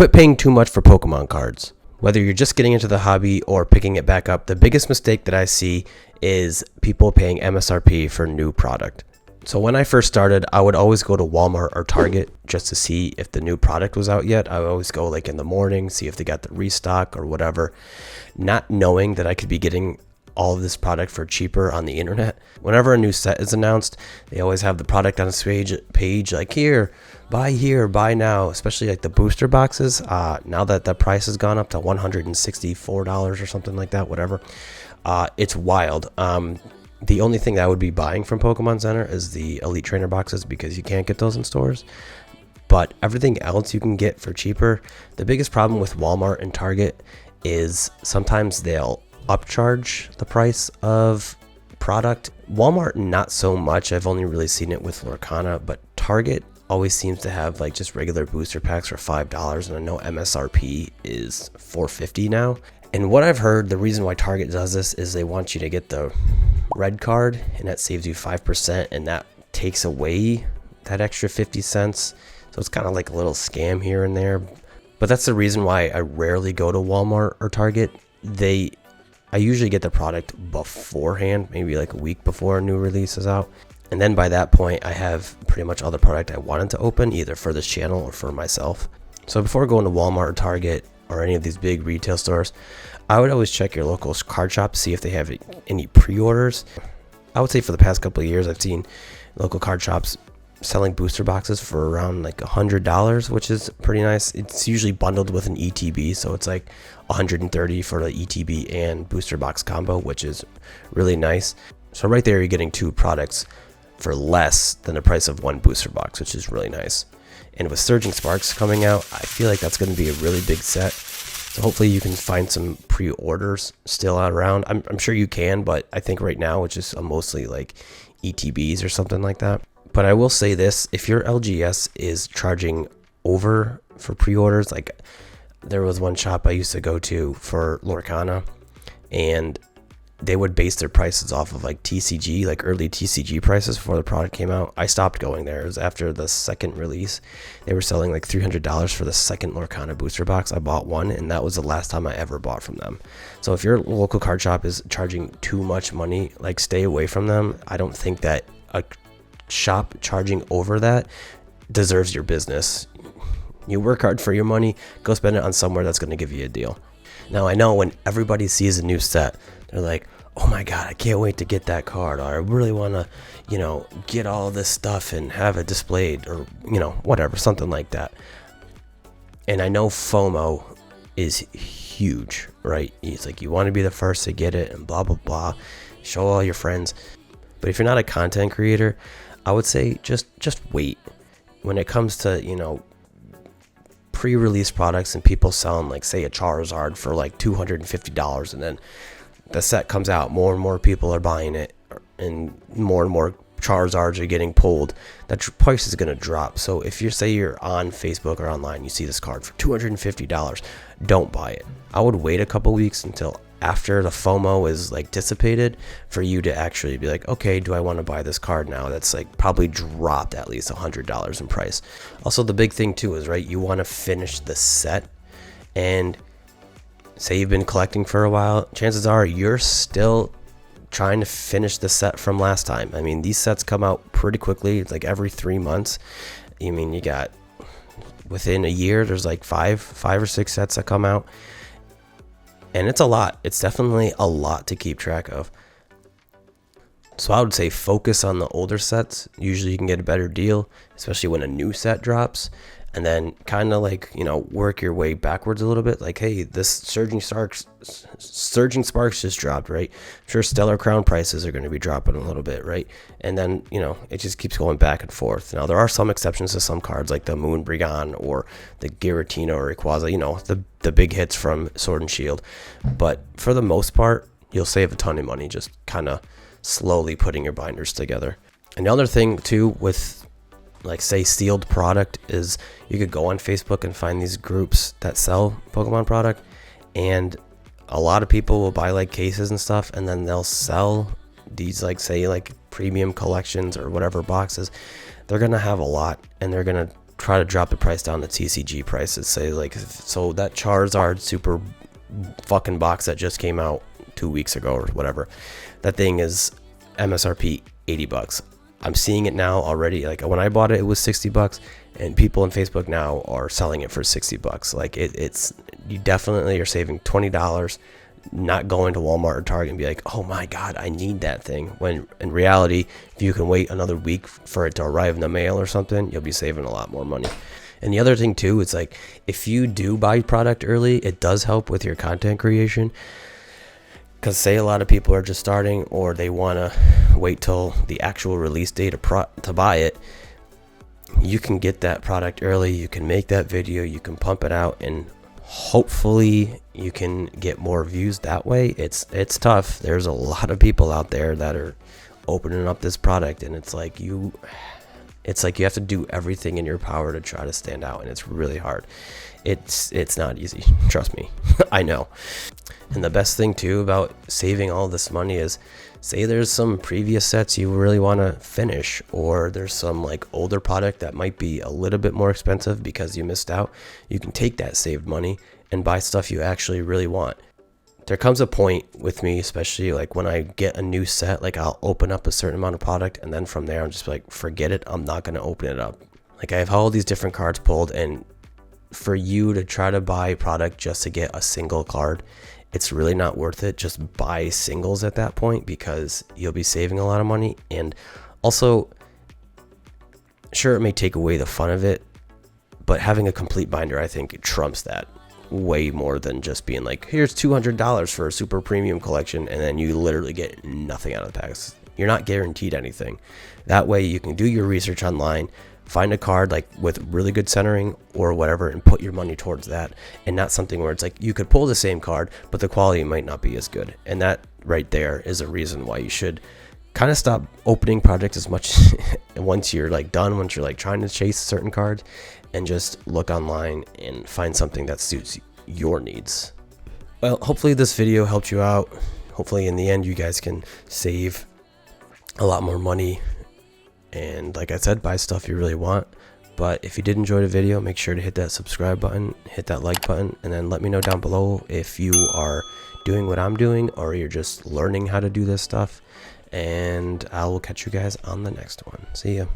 Quit paying too much for Pokemon cards. Whether you're just getting into the hobby or picking it back up, the biggest mistake that I see is people paying MSRP for new product. So when I first started, I would always go to Walmart or Target just to see if the new product was out yet. I would always go like in the morning, see if they got the restock or whatever, not knowing that I could be getting all of this product for cheaper on the internet. Whenever a new set is announced, they always have the product on a page like here, buy now, especially like the booster boxes. Now that the price has gone up to $164 or something like that, whatever. It's wild. The only thing that I would be buying from Pokemon Center is the Elite Trainer boxes because you can't get those in stores. But everything else you can get for cheaper. The biggest problem with Walmart and Target is sometimes they'll upcharge the price of product. Walmart, not so much. I've only really seen it with Lorcana, but Target always seems to have like just regular booster packs for $5, and I know MSRP is $4.50 now. And what I've heard, the reason why Target does this is they want you to get the red card, and that saves you 5%, and that takes away that extra 50 cents. So it's kind of like a little scam here and there. But that's the reason why I rarely go to Walmart or Target. I usually get the product beforehand, maybe like a week before a new release is out. And then by that point, I have pretty much all the product I wanted to open, either for this channel or for myself. So before going to Walmart or Target or any of these big retail stores, I would always check your local card shop, see if they have any pre-orders. I would say for the past couple of years, I've seen local card shops selling booster boxes for around like $100, which is pretty nice. It's usually bundled with an ETB, so it's like $130 for the ETB and booster box combo, which is really nice. So right there, you're getting two products for less than the price of one booster box, which is really nice. And with Surging Sparks coming out, I feel like that's going to be a really big set. So hopefully you can find some pre-orders still out around. I'm sure you can, but I think right now it's just mostly like ETBs or something like that. But I will say this, if your LGS is charging over for pre-orders, like there was one shop I used to go to for Lorcana, and they would base their prices off of like TCG, like early TCG prices before the product came out. I stopped going there. It was after the second release. They were selling like $300 for the second Lorcana booster box. I bought one, and that was the last time I ever bought from them. So if your local card shop is charging too much money, like stay away from them. I don't think that a shop charging over that deserves your business. You work hard for your money, go spend it on somewhere that's going to give you a deal. Now I know when everybody sees a new set, they're like, oh my god, I can't wait to get that card, or I really want to get all this stuff and have it displayed, or whatever, something like that. And I know FOMO is huge, right? It's like you want to be the first to get it and blah blah blah, show all your friends. But if you're not a content creator, I would say just wait. When it comes to, pre-release products and people selling like say a Charizard for like $250, and then the set comes out, more and more people are buying it, and more Charizards are getting pulled, that price is going to drop. So if you're on Facebook or online, you see this card for $250, don't buy it. I would wait a couple weeks until after the FOMO is like dissipated for you to actually be like, okay, do I want to buy this card now? That's like probably dropped at least $100 in price. Also, the big thing too is, right, you want to finish the set, and say you've been collecting for a while, chances are you're still trying to finish the set from last time. I mean, these sets come out pretty quickly. It's like every 3 months. I mean, you got within a year, there's like five or six sets that come out. And it's a lot. It's definitely a lot to keep track of. So I would say focus on the older sets. Usually you can get a better deal, especially when a new set drops. And then kind of like, work your way backwards a little bit. Like, hey, this Surging Sparks just dropped, right? I'm sure Stellar Crown prices are going to be dropping a little bit, right? And then, it just keeps going back and forth. Now, there are some exceptions to some cards, like the Moon Brigand or the Giratina or Rayquaza, the big hits from Sword and Shield. But for the most part, you'll save a ton of money just kind of slowly putting your binders together. And the other thing, too, with like say sealed product is you could go on Facebook and find these groups that sell Pokemon product, and a lot of people will buy like cases and stuff, and then they'll sell these like premium collections or whatever boxes. They're gonna have a lot, and they're gonna try to drop the price down to TCG prices. Say like, so that Charizard super fucking box that just came out 2 weeks ago or whatever, that thing is MSRP $80. I'm seeing it now already. Like when I bought it, it was $60, and people on Facebook now are selling it for $60. Like it's you definitely are saving $20, not going to Walmart or Target and be like, oh my god, I need that thing. When in reality, if you can wait another week for it to arrive in the mail or something, you'll be saving a lot more money. And the other thing too, it's like if you do buy product early, it does help with your content creation. Because say a lot of people are just starting, or they want to wait till the actual release date to buy it, you can get that product early, you can make that video, you can pump it out, and hopefully you can get more views that way. It's tough. There's a lot of people out there that are opening up this product, and it's like you have to do everything in your power to try to stand out, and it's really hard. It's not easy, trust me. I know. And the best thing too about saving all this money is, say there's some previous sets you really want to finish, or there's some like older product that might be a little bit more expensive because you missed out. You can take that saved money and buy stuff you actually really want. There comes a point with me, especially like when I get a new set, like I'll open up a certain amount of product, and then from there I'm just like, forget it, I'm not going to open it up. Like I have all these different cards pulled, and for you to try to buy product just to get a single card, it's really not worth it. Just buy singles at that point, because you'll be saving a lot of money. And also, sure, it may take away the fun of it, but having a complete binder, I think, trumps that way more than just being like, here's $200 for a super premium collection, and then you literally get nothing out of the packs. You're not guaranteed anything. That way you can do your research online, find a card like with really good centering or whatever, and put your money towards that, and not something where it's like you could pull the same card but the quality might not be as good. And that right there is a reason why you should kind of stop opening projects as much once you're like done, once you're like trying to chase certain cards, and just look online and find something that suits your needs. Well, hopefully this video helped you out. Hopefully in the end you guys can save a lot more money, and like I said, buy stuff you really want. But if you did enjoy the video, make sure to hit that subscribe button, hit that like button, and then let me know down below if you are doing what I'm doing, or you're just learning how to do this stuff. And I will catch you guys on the next one. See ya.